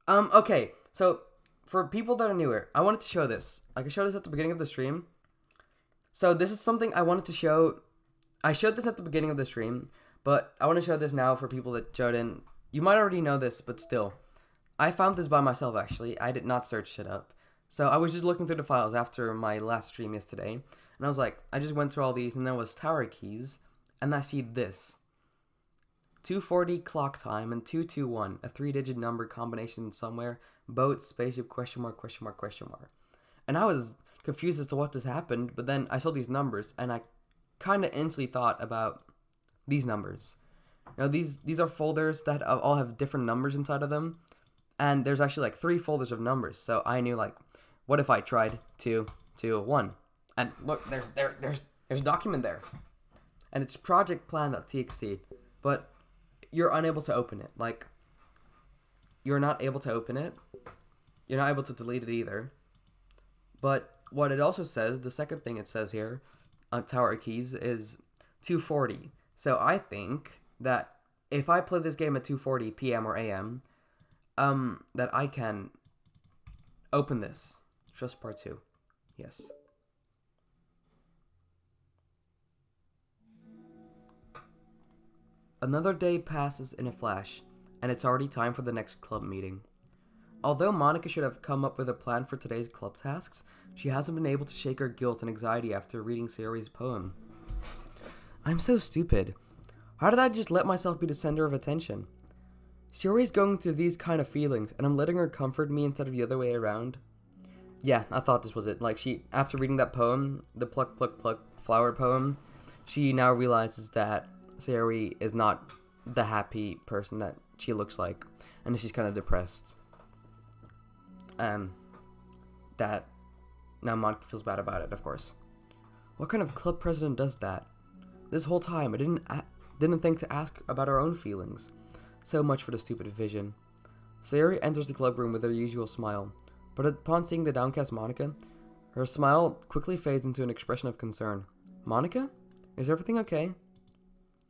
Okay, so for people that are newer, I wanted to show this. I could show this at the beginning of the stream. So this is something I wanted to show. I showed this at the beginning of the stream, but I want to show this now for people that showed in. You might already know this, but still. I found this by myself, actually. I did not search it up. So I was just looking through the files after my last stream yesterday, and I was like, I just went through all these, and there was tower keys, and I see this. 240 clock time and 221, a 3-digit number combination somewhere, boat, spaceship, question mark, question mark, question mark. And I was confused as to what this happened, but then I saw these numbers, and I kind of instantly thought about these numbers. Now, these are folders that all have different numbers inside of them, and there's actually like 3 folders of numbers, so I knew like, what if I tried 2, 2, 1? And look, there's a document there, and it's projectplan.txt, but you're unable to open it. Like, you're not able to open it. You're not able to delete it either. But what it also says, the second thing it says here on tower keys is 240. So I think that if I play this game at 2:40 p.m. or a.m., that I can open this. Just part 2. Yes. Another day passes in a flash, and it's already time for the next club meeting. Although Monika should have come up with a plan for today's club tasks, she hasn't been able to shake her guilt and anxiety after reading Sayori's poem. I'm so stupid. How did I just let myself be the center of attention? Sayori's going through these kind of feelings, and I'm letting her comfort me instead of the other way around. Yeah, I thought this was it. Like, after reading that poem, the pluck, pluck, pluck flower poem, she now realizes that Sayori is not the happy person that she looks like, and she's kind of depressed. That now Monika feels bad about it, of course. What kind of club president does that? This whole time, I didn't think to ask about our own feelings. So much for the stupid vision. Sayori enters the club room with her usual smile, but upon seeing the downcast Monika, her smile quickly fades into an expression of concern. Monika? Is everything okay?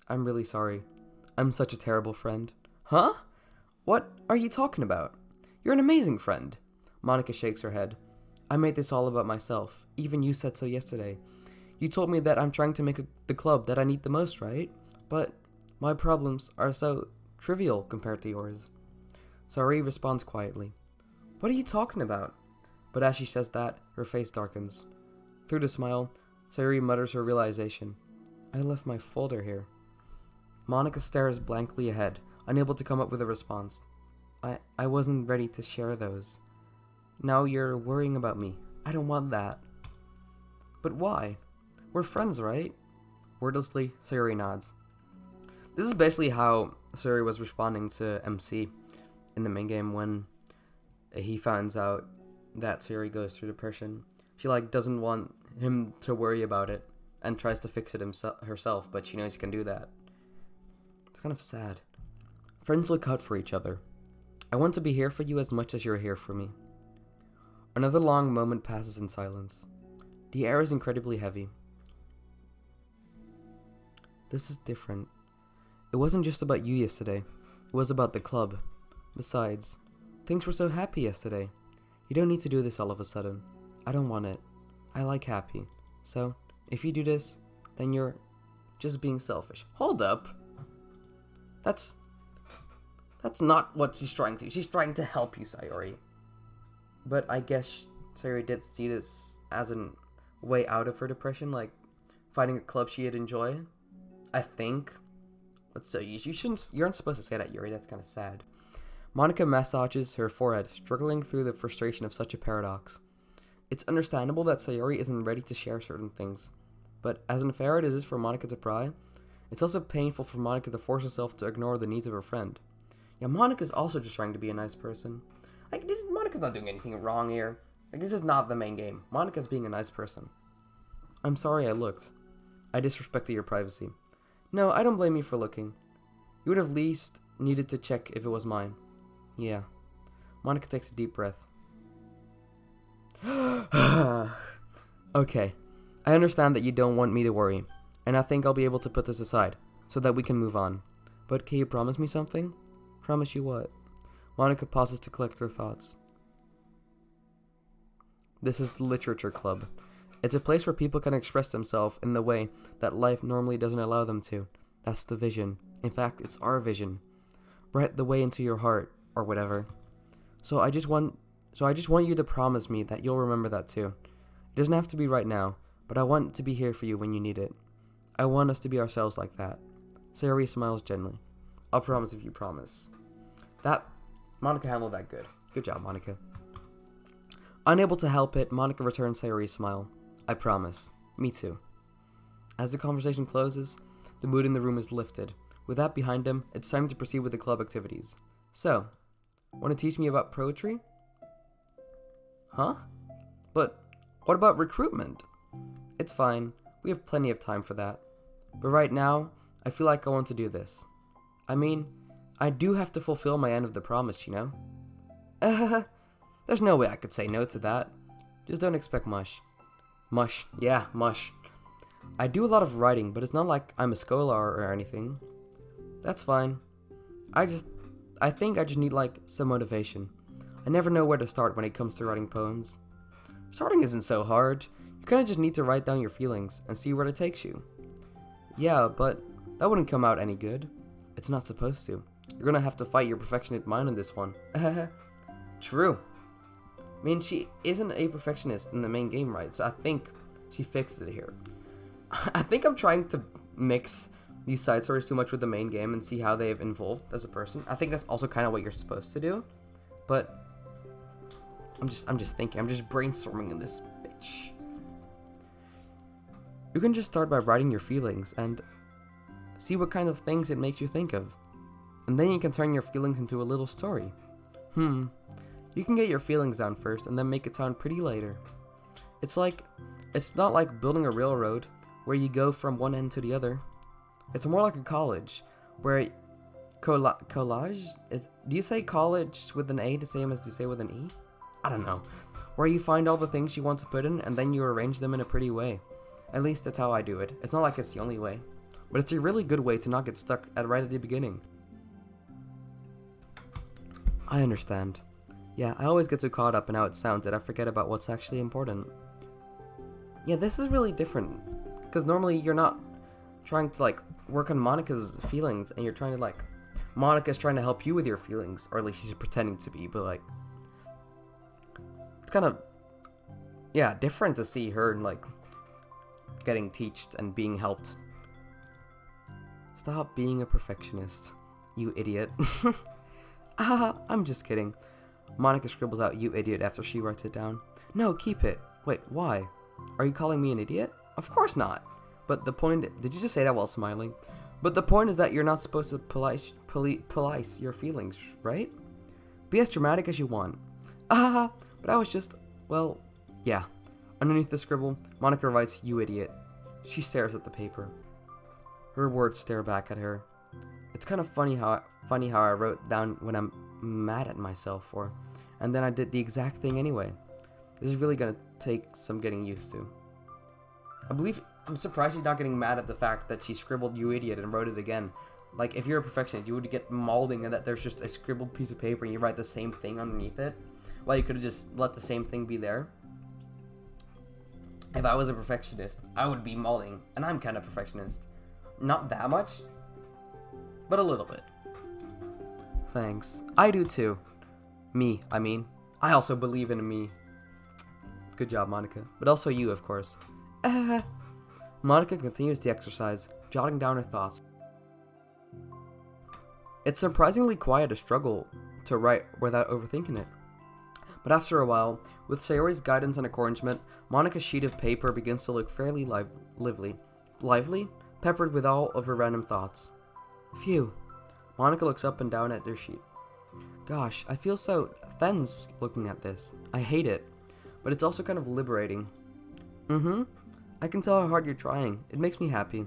I'm really sorry. I'm such a terrible friend. Huh? What are you talking about? You're an amazing friend. Monika shakes her head. I made this all about myself. Even you said so yesterday. You told me that I'm trying to make the club that I need the most, right? But my problems are so trivial compared to yours. Sayori responds quietly. What are you talking about? But as she says that, her face darkens. Through the smile, Sayori mutters her realization. I left my folder here. Monika stares blankly ahead, unable to come up with a response. I wasn't ready to share those. Now you're worrying about me. I don't want that. But why? We're friends, right? Wordlessly, Sayori nods. This is basically how Sayori was responding to MC in the main game when he finds out that Sayori goes through depression. She doesn't want him to worry about it and tries to fix it herself, but she knows he can do that. It's kind of sad. Friends look out for each other. I want to be here for you as much as you're here for me. Another long moment passes in silence. The air is incredibly heavy. This is different. It wasn't just about you yesterday. It was about the club. Besides, things were so happy yesterday. You don't need to do this all of a sudden. I don't want it. I like happy. So, if you do this, then you're just being selfish. Hold up. That's not what she's trying to. She's trying to help you, Sayori. But I guess Sayori did see this as a way out of her depression, like finding a club she'd enjoy. I think. But so you aren't supposed to say that, Yuri. That's kind of sad. Monika massages her forehead, struggling through the frustration of such a paradox. It's understandable that Sayori isn't ready to share certain things, but as unfair as it is for Monika to pry, it's also painful for Monika to force herself to ignore the needs of her friend. Yeah, Monika's also just trying to be a nice person. Monika's not doing anything wrong here. This is not the main game. Monika's being a nice person. I'm sorry I looked. I disrespected your privacy. No, I don't blame you for looking. You would have at least needed to check if it was mine. Yeah. Monika takes a deep breath. Okay. I understand that you don't want me to worry, and I think I'll be able to put this aside, so that we can move on. But can you promise me something? Promise you what? Monika pauses to collect her thoughts. This is the literature club. It's a place where people can express themselves in the way that life normally doesn't allow them to. That's the vision. In fact, it's our vision. Write the way into your heart, or whatever. So I just want you to promise me that you'll remember that too. It doesn't have to be right now, but I want to be here for you when you need it. I want us to be ourselves like that. Sayori smiles gently. I'll promise if you promise. Monika handled that good. Good job, Monika. Unable to help it, Monika returns Sayori's smile. I promise. Me too. As the conversation closes, the mood in the room is lifted. With that behind him, it's time to proceed with the club activities. So, want to teach me about poetry? Huh? But what about recruitment? It's fine. We have plenty of time for that. But right now, I feel like I want to do this. I mean, I do have to fulfill my end of the promise, you know? There's no way I could say no to that. Just don't expect mush. Mush. Yeah, mush. I do a lot of writing, but it's not like I'm a scholar or anything. That's fine. I think I just need, like, some motivation. I never know where to start when it comes to writing poems. Starting isn't so hard. You kind of just need to write down your feelings and see where it takes you. Yeah, but that wouldn't come out any good. It's not supposed to. You're gonna have to fight your perfectionist mind on this one. True. I mean, she isn't a perfectionist in the main game, right? So I think she fixed it here. I think I'm trying to mix these side stories too much with the main game and see how they've evolved as a person. I think that's also kind of what you're supposed to do. But I'm just thinking. I'm just brainstorming in this bitch. You can just start by writing your feelings and see what kind of things it makes you think of. And then you can turn your feelings into a little story. You can get your feelings down first and then make it sound pretty later. It's not like building a railroad where you go from one end to the other. It's more like a college where collage is. Do you say college with an A the same as you say with an E? I don't know. Where you find all the things you want to put in and then you arrange them in a pretty way. At least that's how I do it. It's not like it's the only way, but it's a really good way to not get stuck right at the beginning. I understand. Yeah, I always get so caught up in how it sounds that I forget about what's actually important. Yeah, this is really different, because normally you're not trying to, like, work on Monika's feelings, and you're trying to, like, Monika's trying to help you with your feelings, or at least she's pretending to be, but, like, it's kind of, yeah, different to see her, like, getting teached and being helped. Stop being a perfectionist, you idiot. I'm just kidding. Monika scribbles out, you idiot, after she writes it down. No, keep it. Wait, why? Are you calling me an idiot? Of course not. But the point, did you just say that while smiling? But the point is that you're not supposed to police your feelings, right? Be as dramatic as you want. But I was just, well, yeah. Underneath the scribble, Monika writes, you idiot. She stares at the paper. Her words stare back at her. It's kind of funny how I wrote down when I'm mad at myself for, and then I did the exact thing anyway. This is really gonna take some getting used to. I'm surprised she's not getting mad at the fact that she scribbled you idiot and wrote it again. Like, if you're a perfectionist, you would get mauding and that there's just a scribbled piece of paper and you write the same thing underneath it. Well, you could have just let the same thing be there. If I was a perfectionist, I would be mauding, and I'm kind of perfectionist. Not that much, but a little bit. Thanks. I do too. I mean. I also believe in me. Good job, Monika. But also you, of course. Monika continues the exercise, jotting down her thoughts. It's surprisingly quite a struggle to write without overthinking it. But after a while, with Sayori's guidance and encouragement, Monika's sheet of paper begins to look fairly lively, peppered with all of her random thoughts. Phew. Monika looks up and down at their sheet. Gosh, I feel so tense looking at this. I hate it, but it's also kind of liberating. I can tell how hard you're trying. It makes me happy.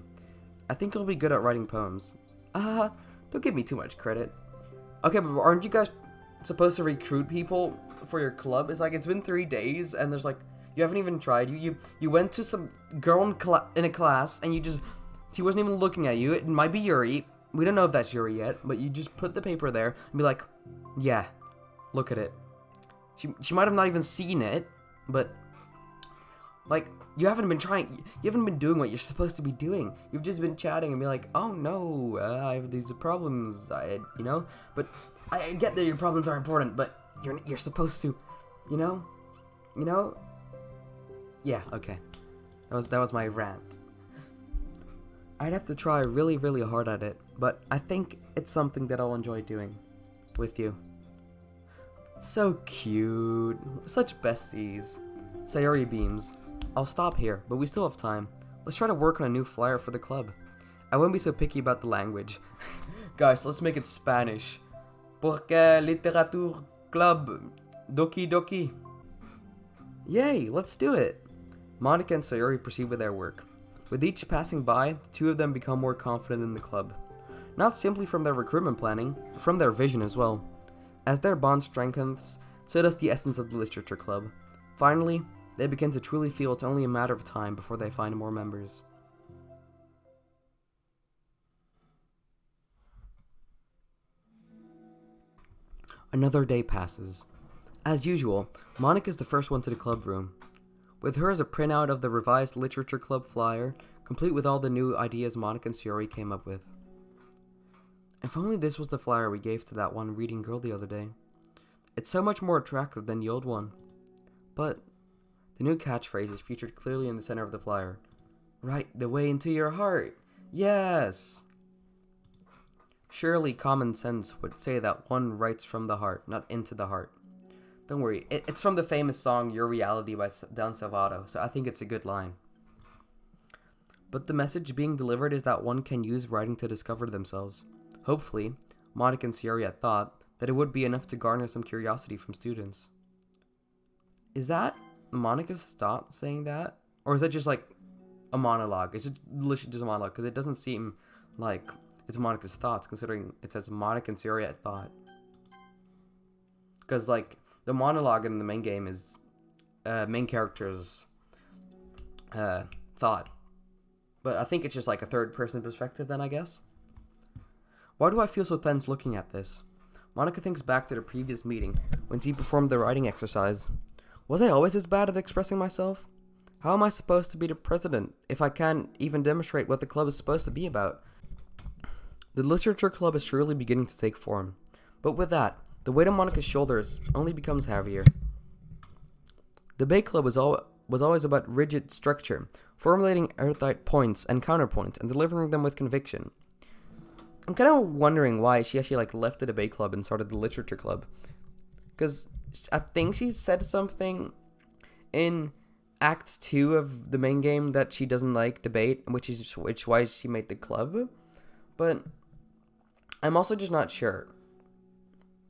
I think you'll be good at writing poems. Don't give me too much credit. Okay, but aren't you guys supposed to recruit people for your club? It's like, it's been 3 days, and there's like, you haven't even tried. You went to some girl in a class, and she wasn't even looking at you. It might be Yuri. We don't know if that's Yuri yet, but you just put the paper there and be like, yeah, Look at it. She might have not even seen it, but like you haven't been doing what you're supposed to be doing. You've just been chatting and be like, oh no, I have these problems, But I get that your problems are important, but you're supposed to, you know. Yeah, okay. That was my rant. I'd have to try really, really hard at it, but I think it's something that I'll enjoy doing with you. So cute. Such besties. Sayori beams. I'll stop here, but we still have time. Let's try to work on a new flyer for the club. I won't be so picky about the language. Guys, let's make it Spanish. Porque literature club. Doki Doki. Yay, let's do it. Monika and Sayori proceed with their work. With each passing by, the two of them become more confident in the club. Not simply from their recruitment planning, but from their vision as well. As their bond strengthens, so does the essence of the literature club. Finally, they begin to truly feel it's only a matter of time before they find more members. Another day passes. As usual, Monika is the first one to the club room. With her is a printout of the revised literature club flyer, complete with all the new ideas Monika and Sayori came up with. If only this was the flyer we gave to that one reading girl the other day. It's so much more attractive than the old one. But the new catchphrase is featured clearly in the center of the flyer. Write the way into your heart. Yes! Surely common sense would say that one writes from the heart, not into the heart. Don't worry, it's from the famous song Your Reality by Salvato, so I think it's a good line. But the message being delivered is that one can use writing to discover themselves. Hopefully, Monika and Sayori had thought that it would be enough to garner some curiosity from students. Is that Monika's thought saying that? Or is that just like a monologue? Is it literally just a monologue? Because it doesn't seem like it's Monika's thoughts, considering it says Monika and Sayori had thought. Because like the monologue in the main game is main character's thought. But I think it's just like a third person perspective then, I guess. Why do I feel so tense looking at this? Monika thinks back to the previous meeting when she performed the writing exercise. Was I always as bad at expressing myself? How am I supposed to be the president if I can't even demonstrate what the club is supposed to be about? The literature club is surely beginning to take form. But with that, the weight on Monika's shoulders only becomes heavier. The Bay Club was always about rigid structure, formulating airtight points and counterpoints and delivering them with conviction. I'm kind of wondering why she actually left the debate club and started the literature club. Because I think she said something in Act 2 of the main game that she doesn't like debate, which is why she made the club. But I'm also just not sure.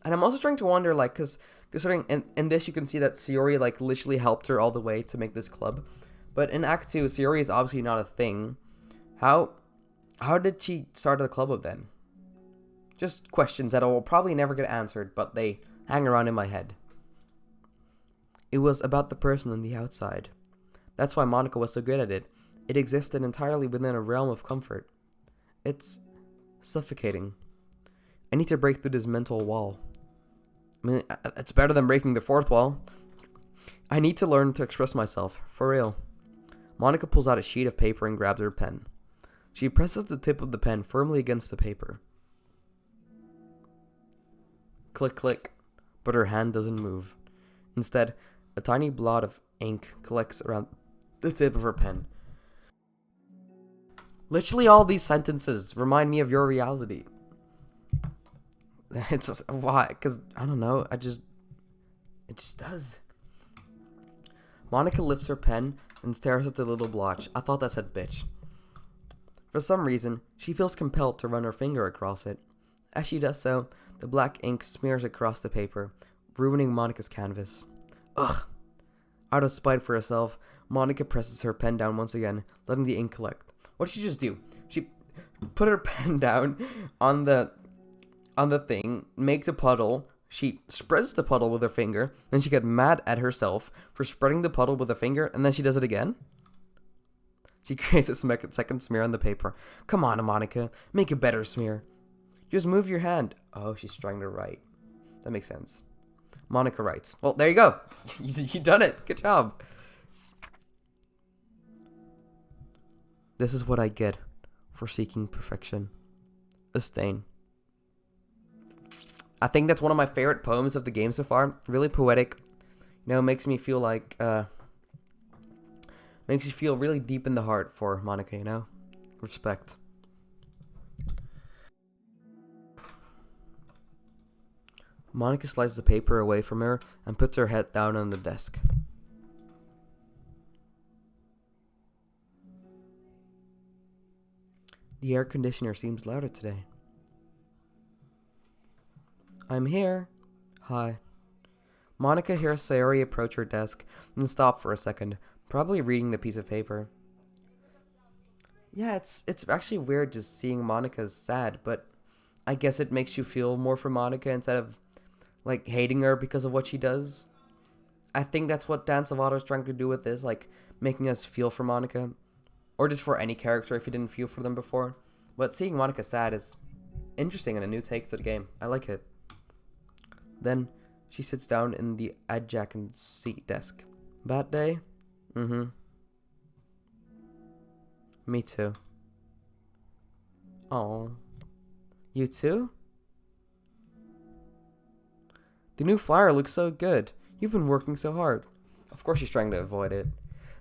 And I'm also trying to wonder, because considering in this you can see that Sayori literally helped her all the way to make this club. But in Act 2, Sayori is obviously not a thing. How did she start the club up then? Just questions that I will probably never get answered, but they hang around in my head. It was about the person on the outside. That's why Monika was so good at it. It existed entirely within a realm of comfort. It's suffocating. I need to break through this mental wall. I mean, it's better than breaking the fourth wall. I need to learn to express myself, for real. Monika pulls out a sheet of paper and grabs her pen. She presses the tip of the pen firmly against the paper. Click, click, but her hand doesn't move. Instead, a tiny blot of ink collects around the tip of her pen. Literally all these sentences remind me of Your Reality. It's just, why? Because, I don't know, it just does. Monika lifts her pen and stares at the little blotch. I thought that said bitch. For some reason, she feels compelled to run her finger across it. As she does so, the black ink smears across the paper, ruining Monika's canvas. Ugh! Out of spite for herself, Monika presses her pen down once again, letting the ink collect. What did she just do? She put her pen down on the thing, makes a puddle. She spreads the puddle with her finger, then she gets mad at herself for spreading the puddle with her finger, and then she does it again. She creates a second smear on the paper. Come on, Monika, make a better smear. Just move your hand. Oh, she's trying to write. That makes sense. Monika writes. Well, there you go. You done it. Good job. This is what I get for seeking perfection. A stain. I think that's one of my favorite poems of the game so far. Really poetic. You know, it makes me feel like, makes you feel really deep in the heart for Monika, you know? Respect. Monika slides the paper away from her and puts her head down on the desk. The air conditioner seems louder today. I'm here. Hi. Monika hears Sayori approach her desk and stop for a second, probably reading the piece of paper. Yeah, it's actually weird just seeing Monika sad, but I guess it makes you feel more for Monika instead of, like, hating her because of what she does. I think that's what Dan Salvato is trying to do with this, like, making us feel for Monika. Or just for any character if you didn't feel for them before. But seeing Monika sad is interesting and a new take to the game. I like it. Then she sits down in the adjacent seat desk. Bad day? Mm-hmm. Me too. Oh. You too? The new flyer looks so good. You've been working so hard. Of course she's trying to avoid it.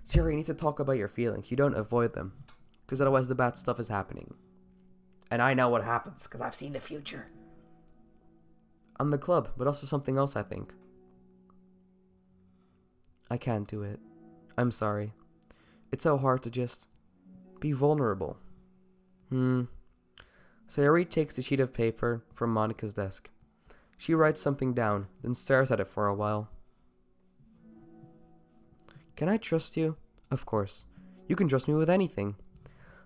Sayori, you need to talk about your feelings. You don't avoid them. Because otherwise the bad stuff is happening. And I know what happens, because I've seen the future. I'm the club, but also something else, I think. I can't do it. I'm sorry. It's so hard to just be vulnerable. Sayori takes a sheet of paper from Monika's desk. She writes something down, then stares at it for a while. Can I trust you? Of course. You can trust me with anything.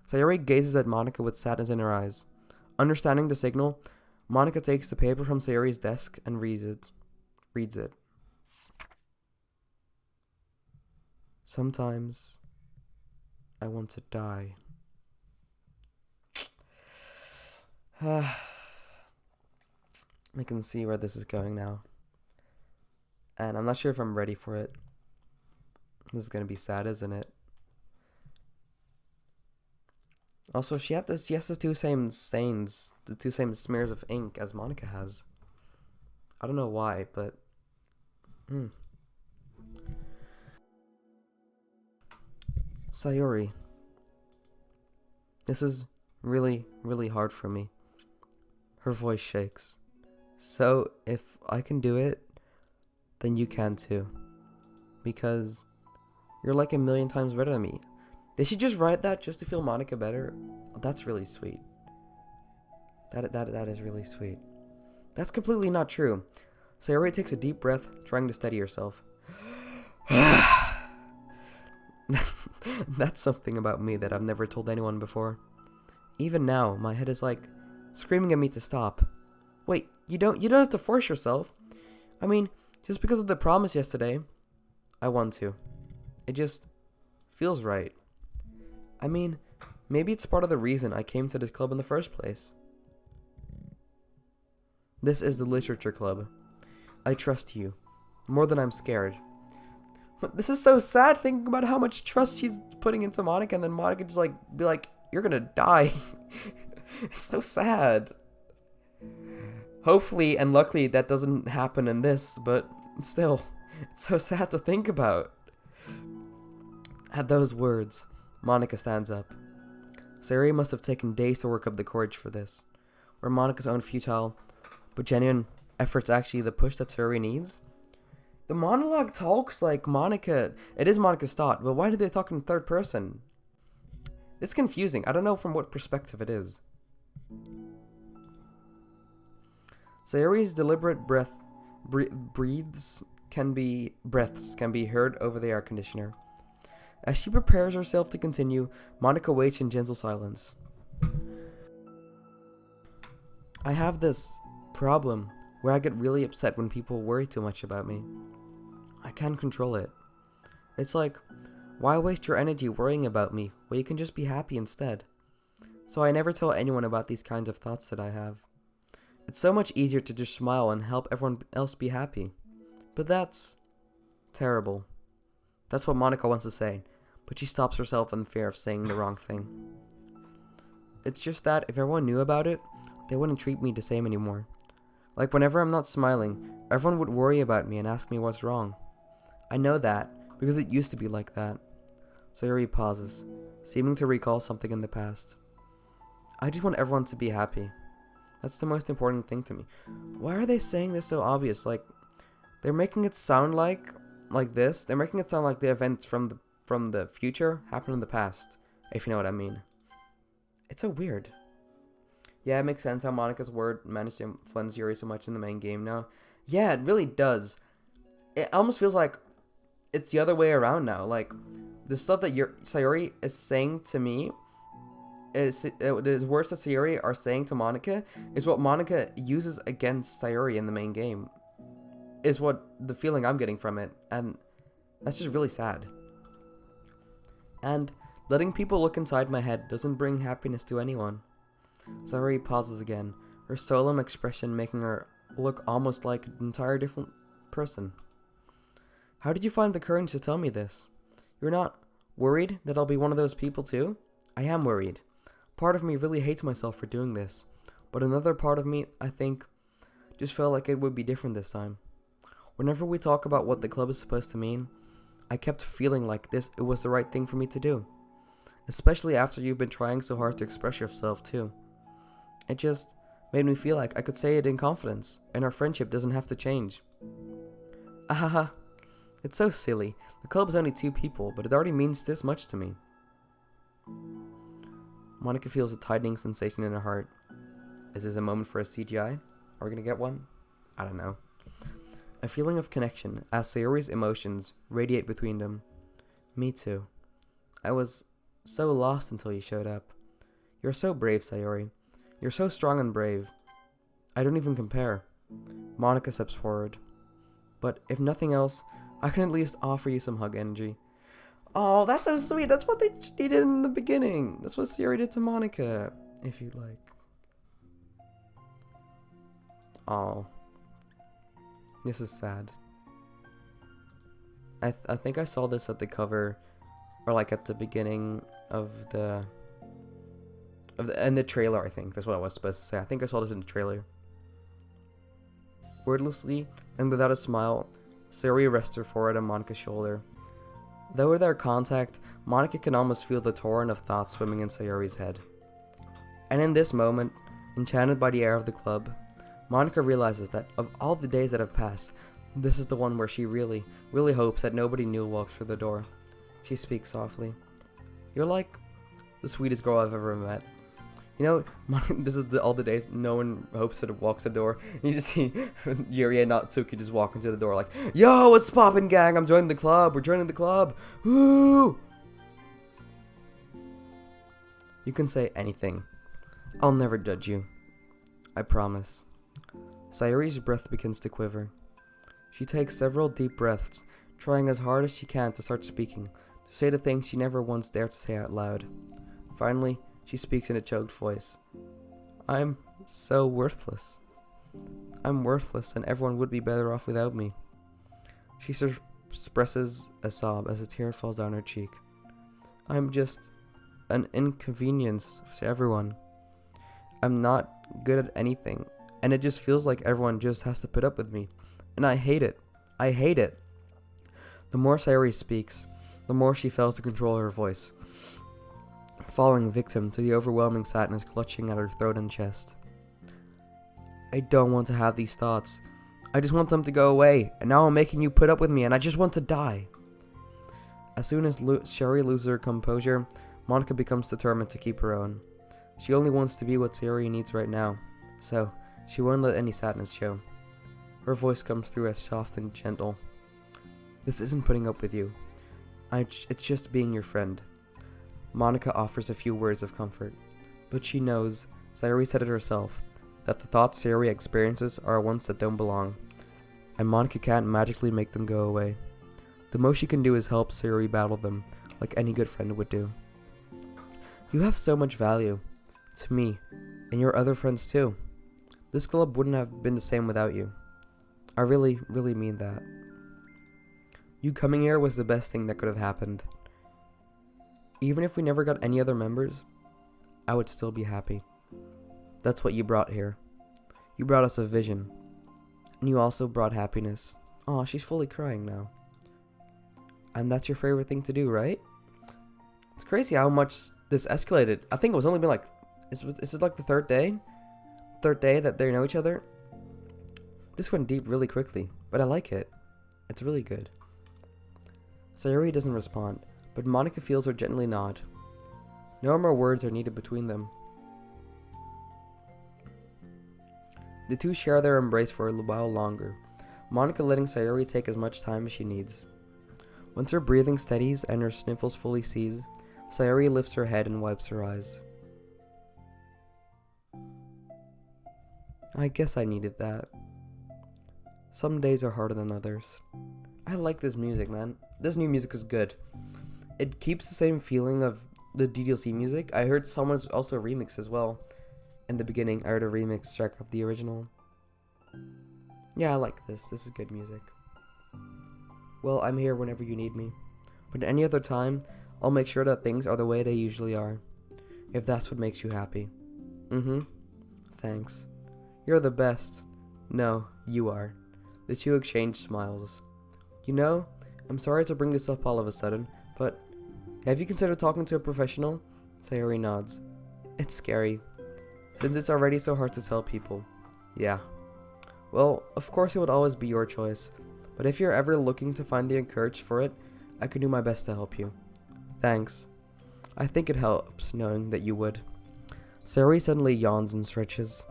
Sayori gazes at Monika with sadness in her eyes. Understanding the signal, Monika takes the paper from Sayori's desk and reads it. Sometimes I want to die. I can see where this is going now. And I'm not sure if I'm ready for it. This is gonna be sad, isn't it? Also, she has the two same stains, the two same smears of ink as Monika has. I don't know why, but Sayori, this is really, really hard for me. Her voice shakes. So, if I can do it, then you can too. Because you're like a million times better than me. Did she just write that just to feel Monika better? That's really sweet. That is really sweet. That's completely not true. Sayori takes a deep breath, trying to steady herself. That's something about me that I've never told anyone before. Even now, my head is like screaming at me to stop. Wait, you don't have to force yourself. I mean, just because of the promise yesterday, I want to. It just feels right. I mean, maybe it's part of the reason I came to this club in the first place. This is the literature club. I trust you, more than I'm scared. This is so sad thinking about how much trust she's putting into Monika, and then Monika just be like, you're gonna die. It's so sad. Hopefully and luckily that doesn't happen in this, but still, it's so sad to think about. At those words, Monika stands up. Sayori must have taken days to work up the courage for this. Were Monika's own futile, but genuine efforts actually the push that Sayori needs? The monologue talks like Monika. It is Monika's thought, but why do they talk in third person? It's confusing. I don't know from what perspective it is. Sayori's deliberate breaths can be heard over the air conditioner. As she prepares herself to continue, Monika waits in gentle silence. I have this problem where I get really upset when people worry too much about me. I can't control it. It's like, why waste your energy worrying about me when you can just be happy instead? So I never tell anyone about these kinds of thoughts that I have. It's so much easier to just smile and help everyone else be happy. But that's terrible. That's what Monika wants to say, but she stops herself in fear of saying the wrong thing. It's just that if everyone knew about it, they wouldn't treat me the same anymore. Like whenever I'm not smiling, everyone would worry about me and ask me what's wrong. I know that, because it used to be like that. Sayori pauses, seeming to recall something in the past. I just want everyone to be happy. That's the most important thing to me. Why are they saying this so obvious? Like, they're making it sound like this. They're making it sound like the events from the future happened in the past, if you know what I mean. It's so weird. Yeah, it makes sense how Monika's word managed to influence Yuri so much in the main game now. Yeah, it really does. It almost feels like it's the other way around now. Like, the stuff that Sayori is saying to me, the words that Sayori are saying to Monika, is what Monika uses against Sayori in the main game. Is what the feeling I'm getting from it. And that's just really sad. And letting people look inside my head doesn't bring happiness to anyone. Sayori pauses again, her solemn expression making her look almost like an entire different person. How did you find the courage to tell me this? You're not worried that I'll be one of those people too? I am worried. Part of me really hates myself for doing this, but another part of me, I think, just felt like it would be different this time. Whenever we talk about what the club is supposed to mean, I kept feeling like it was the right thing for me to do. Especially after you've been trying so hard to express yourself too. It just made me feel like I could say it in confidence, and our friendship doesn't have to change. Ahaha. It's so silly. The club is only 2 people, but it already means this much to me. Monika feels a tightening sensation in her heart. Is this a moment for a CGI? Are we gonna get one? I don't know. A feeling of connection as Sayori's emotions radiate between them. Me too. I was so lost until you showed up. You're so brave, Sayori. You're so strong and brave. I don't even compare. Monika steps forward. But if nothing else, I can at least offer you some hug energy. Oh, that's so sweet. That's what they did in the beginning. That's what Sayori did to Monika. If you'd like. Oh. This is sad. I think I saw this at the cover, or like at the beginning of the in the trailer, I think. That's what I was supposed to say. I think I saw this in the trailer. Wordlessly, and without a smile, Sayori rests her forehead on Monika's shoulder. Though without contact, Monika can almost feel the torrent of thoughts swimming in Sayori's head. And in this moment, enchanted by the air of the club, Monika realizes that of all the days that have passed, this is the one where she really, really hopes that nobody new walks through the door. She speaks softly. You're like the sweetest girl I've ever met. You know, this is all the days no one hopes that it walks the door. You just see Yuri and Natsuki just walking to the door like, yo, what's poppin', gang? I'm joining the club. We're joining the club. Woo! You can say anything. I'll never judge you. I promise. Sayori's breath begins to quiver. She takes several deep breaths, trying as hard as she can to start speaking, to say the things she never once dared to say out loud. Finally, she speaks in a choked voice. I'm so worthless. I'm worthless and everyone would be better off without me. She suppresses a sob as a tear falls down her cheek. I'm just an inconvenience to everyone. I'm not good at anything, and it just feels like everyone just has to put up with me. And I hate it. I hate it. The more Sayori speaks, the more she fails to control her voice, falling victim to the overwhelming sadness clutching at her throat and chest. I don't want to have these thoughts. I just want them to go away, and now I'm making you put up with me, and I just want to die. As soon as Sayori loses her composure, Monika becomes determined to keep her own. She only wants to be what Sayori needs right now, so she won't let any sadness show. Her voice comes through as soft and gentle. This isn't putting up with you. It's just being your friend. Monika offers a few words of comfort, but she knows, Sayori said it herself, that the thoughts Sayori experiences are ones that don't belong, and Monika can't magically make them go away. The most she can do is help Sayori battle them, like any good friend would do. You have so much value, to me, and your other friends too. This club wouldn't have been the same without you. I really, really mean that. You coming here was the best thing that could have happened. Even if we never got any other members, I would still be happy. That's what you brought here. You brought us a vision. And you also brought happiness. Aw, she's fully crying now. And that's your favorite thing to do, right? It's crazy how much this escalated. I think it was only been like... Is it like the third day? Third day that they know each other? This went deep really quickly, but I like it. It's really good. Sayori doesn't respond, but Monika feels her gently nod. No more words are needed between them. The two share their embrace for a while longer, Monika letting Sayori take as much time as she needs. Once her breathing steadies and her sniffles fully cease, Sayori lifts her head and wipes her eyes. I guess I needed that. Some days are harder than others. I like this music, man. This new music is good. It keeps the same feeling of the DDLC music. I heard someone's also remix as well. In the beginning, I heard a remix track of the original. Yeah, I like this. This is good music. Well, I'm here whenever you need me. But any other time, I'll make sure that things are the way they usually are. If that's what makes you happy. Thanks. You're the best. No, you are. The two exchange smiles. You know, I'm sorry to bring this up all of a sudden, but have you considered talking to a professional? Sayori nods. It's scary, since it's already so hard to tell people. Yeah. Well, of course it would always be your choice, but if you're ever looking to find the courage for it, I can do my best to help you. Thanks. I think it helps knowing that you would. Sayori suddenly yawns and stretches.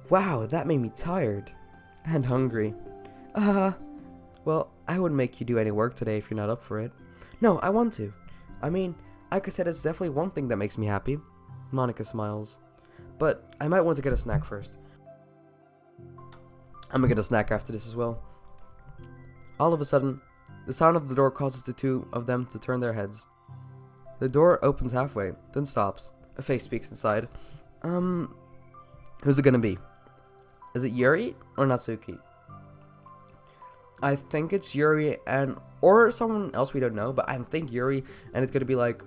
Wow, that made me tired. And hungry. Well, I wouldn't make you do any work today if you're not up for it. No, I want to. I mean, like I said, it's definitely one thing that makes me happy. Monika smiles. But I might want to get a snack first. I'm gonna get a snack after this as well. All of a sudden, the sound of the door causes the two of them to turn their heads. The door opens halfway, then stops. A face speaks inside. Who's it gonna be? Is it Yuri or Natsuki? I think it's Yuri or someone else we don't know, but I think Yuri, and it's gonna be like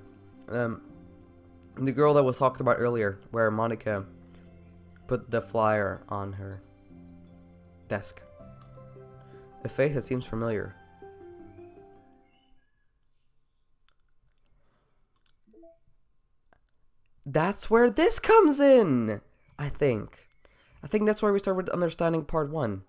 the girl that was talked about earlier, where Monika put the flyer on her desk. A face that seems familiar. That's where this comes in! I think that's where we start with understanding part 1.